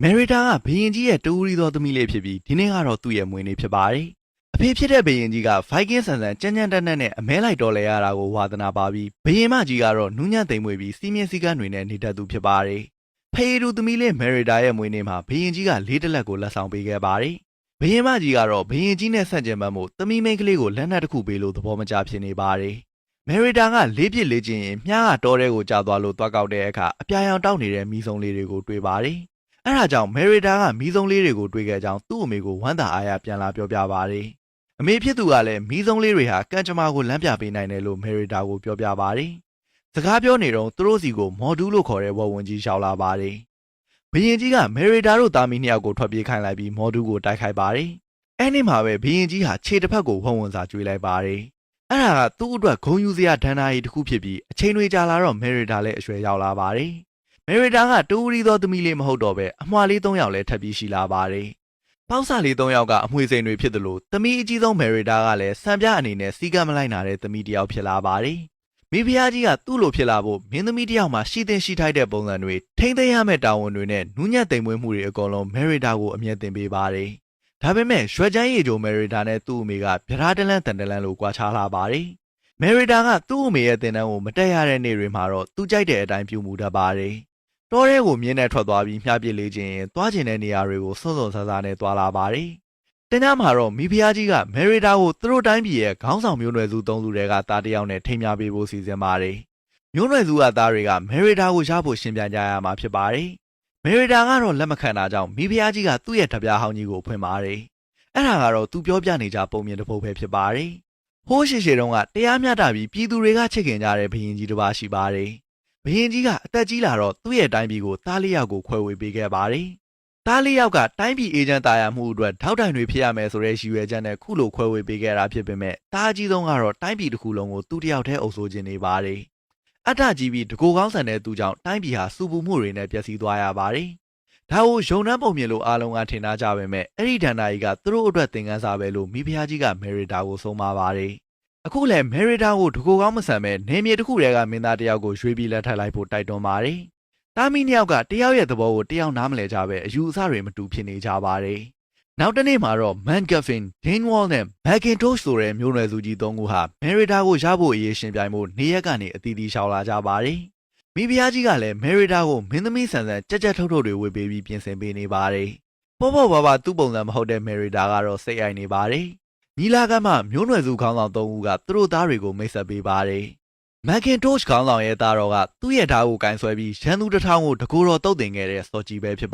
မယ်ရီတာကဘရင်ကြီးရဲ့တူရီသောသမီးလေးဖြစ်ပြီးဒီနေ့ကတော့သူ့ရဲ့မွေးနေ့ဖြစ်ပါတယ်။အဖေဖြစ်တဲ့ဘရင်ကြီးကဖိုက်ကင်းဆန်ဆန်ကြမ်းကြမ်းတက်တက်နဲ့အမဲလိုက်တော်လဲရတာကိုဝါသနာပါပြီးဘရင်မကြီးကတော့နူးညံ့သိမ်မွေ့ပြီးစီးမြင့်စည်းကမ်းတွေနဲ့နေတတ်သူဖြစ်ပါတယ်။ဖေးတူသမီးလေးမယ်ရီတာရဲ့မွေးနေ့မှာဘရင်ကြီးကလေးတလက်ကိုလက်ဆောင်ပေးခဲ့ပါတယ်။ဘရင်မကြီးကတော့ဘရင်ကြီးနဲ့ဆက်ကျင်ပန်းမှုသမီးမိန်းကလေးကိုလက်နက်တစ်ခုပေးလို့သဘောမကျဖြစ်နေပါတယ်။မယ်ရီတာကလေးပြစ်လေးချင်းရင်မြားကတော်တဲ့ကိုကြာသွားလို့တွားကောက်တဲ့အခါအပြာရောင်တောက်နေတဲ့မီးစုံလေးတွေကိုတွေ့ပါတယ်။အဲ့ဒါကြောင့်မယ်ရီတာကမီးစုံလေးတွေကိုတွေ့ခဲ့ကြောင်းသူ့အမေကိုဝမ်းသာအားရပြန်လာပြောပြပါတယ်။အမေဖြစ်သူကလည်းမီးစုံလေးတွေဟာကံကြမ္မာကိုလမ်းပြပေးနိုင်တယ်လို့မယ်ရီတာကိုပြောပြပါတယ်။စကားပြောနေတော့သူတို့စီကိုမော်ဒူးလို့ခေါ်တဲ့ဝက်ဝင်ကြီးရှောက်လာပါတယ်။ဘရင်ကြီးကမယ်ရီတာတို့သားမီးနှစ်ယောက်ကိုထွက်ပြေးခိုင်းလိုက်ပြီးမော်ဒူးကိုတိုက်ခိုက်ပါတယ်။အဲ့ဒီမှာပဲဘရင်ကြီးဟာခြေတစ်ဖက်ကိုဝက်ဝင်စာကျွေးလိုက်ပါတယ်။အဲ့ဒါကသူ့အတွက်ဂုံယူစရာဒဏ္ဍာရီတစ်ခုဖြစ်ပြီးအချိန်တွေကြာလာတော့မယ်ရီတာလည်းအရွယ်ရောက်လာပါတယ်။မယ်ရီတာကတူရီသောသမီးလေးမဟုတ်တော့ပဲအမွှာလေး၃ယောက်လည်းထပ်ပြီးရှိလာပါတယ်။ပေါက်စာလေး၃ယောက်ကအမွှေစိန်တွေဖြစ်သလိုသမီးအကြီးဆုံးမယ်ရီတာကလည်းစံပြအနေနဲ့စီကံမလိုက်နာတဲ့သမီးတစ်ယောက်ဖြစ်လာပါတယ်။မိဖုရားကြီးကသူ့လိုဖြစ်လာဖို့မင်းသမီးတစ်ယောက်မှရှိသင့်ရှိထိုက်တဲ့ပုံစံတွေထိမ့်သိမ်းရမယ့်တာဝန်တွေနဲ့နူးညံ့သိမ်မွေ့မှုတွေအကုန်လုံးမယ်ရီတာကိုအမြဲတင်ပေးပါတယ်။ဒါပေမဲ့ရွှေချမ်းရည်ကြိုမယ်ရီတာနဲ့သူ့အမေကဗျာဒတလန်းတန်တလန်းလိုကွာခြားလာပါတယ်။မယ်ရီတာကသူ့အမေရဲ့တင်တန်းကိုမတက်ရတဲ့နေ့တွေမှာတော့သူကြိုက်တဲ့အတိုင်းပြုမှုတတ်ပါတယ်။တောထဲကိုမြင်းနဲ့ထွက်သွားပြီးမြှပစ်လေးခြင်းသွားကျင်တဲ့နေရာတွေကိုစွန့်စွန့်ဆဆနဲ့သွားလာပါတယ်။တညမှာတော့မိဖုရားကြီးကမယ်ရီတာကိုသူတို့တိုင်းပြည်ရဲ့ခေါင်းဆောင်မျိုးနွယ်စု၃စုတဲကတားတယောက်နဲ့ထိမ်းမြပေးဖို့စီစဉ်ပါတယ်။မျိုးနွယ်စုကသားတွေကမယ်ရီတာကိုရဖို့ရှင်ပြန်ကြရမှာဖြစ်ပါတယ်။မယ်ရီတာကတော့လက်မခံတာကြောင့်မိဖုရားကြီးကသူ့ရဲ့တပြားဟောင်းကြီးကိုဖွင့်ပါတယ်။အဲ့ဒါကတော့သူပြောပြနေကြပုံမြင်တစ်ပုဒ်ပဲဖြစ်ပါတယ်။ဟိုးရှေရှေတုန်းကတရားမျှတပြီးပြည်သူတွေကချစ်ခင်ကြတဲ့ဘုရင်ကြီးတစ်ပါးရှိပါတယ်။ဘုရင်ကြီးကအသက်ကြီးလာတော့သူ့ရဲ့တိုင်းပြည်ကိုသားလေးယောက်ကိုခွဲဝေပေးခဲ့ပါတယ်။သားလေးယောက်ကတိုင်းပြည်အေဂျင့်တာယာမှုအတွက်ထောက်တိုင်တွေဖြစ်ရမယ်ဆိုတဲ့ရည်ရွယ်ချက်နဲ့ခုလိုခွဲဝေပေးခဲ့တာဖြစ်ပေမဲ့သားအကြီးဆုံးကတော့တိုင်းပြည်တစ်ခုလုံးကိုသူ့တယောက်တည်းအုပ်စိုးခြင်းနေပါတယ်။အတ္တကြီးပြီးတကိုယ်ကောင်းဆန်တဲ့သူကြောင့်တိုင်းပြည်ဟာစူပူမှုတွေနဲ့ပျက်စီးသွားရပါတယ်။ဒါကိုယုံနှံပုံမြင်လို့အားလုံးကထင်သားကြပေမဲ့အဲ့ဒီဒဏ္ဍာရီကသူတို့အတွက်သင်ခန်းစာပဲလို့မိဖုရားကြီးကမယ်ရီတာကိုဆုံးမပါတယ်။အခုလည်းမယ်ရီတာကိုတကိုယ်ကောင်းမဆန်ပဲနေမြေတစ်ခုတည်းကမင်းသားတယောက်ကိုရွေးပြီးလက်ထပ်လိုက်ဖို့တိုက်တွန်းပါတယ်။တာမီနှစ်ယောက်ကတယောက်ရဲ့သဘောကိုတယောက်နားမလည်ကြပဲအယူအဆတွေမတူဖြစ်နေကြပါတယ်။နောက်တစ်နေ့မှာတော့ Mangaffin, Danewall နဲ့ Mackintosh ဆိုတဲ့မျိုးနွယ်စုကြီး၃ခုဟာမယ်ရီတာကိုရဖို့အရေးရှင်ပြိုင်ဖို့နေရက်ကနေအသီးသီးရှောင်လာကြပါတယ်။မိဖုရားကြီးကလည်းမယ်ရီတာကိုမင်းသမီးဆန်ဆန်ကြက်ကြက်ထုတ်ထုတ်တွေဝေပေးပြီးပြင်ဆင်ပေးနေပါတယ်။ပေါ့ပေါ့ပါပါသူ့ပုံစံမဟုတ်တဲ့မယ်ရီတာကတော့စိတ်အိုက်နေပါတယ်။ညီလာခံမှာမျိုးနွယ်စုခေါင်းဆောင်၃ဦးကသူတို့သားတွေကိုမိတ်ဆက်ပေးပါတယ်။ Mackintosh ခေါင်းဆောင်ရဲ့သားတော်ကသူ့ရဲ့ဓာတ်ကိုကင်ဆွဲပြီးရန်သူတစ်ထောင်ကိုတကူတော်တုတ်တင်ခဲ့တဲ့စော်ကြီးပဲဖြစ်ပါ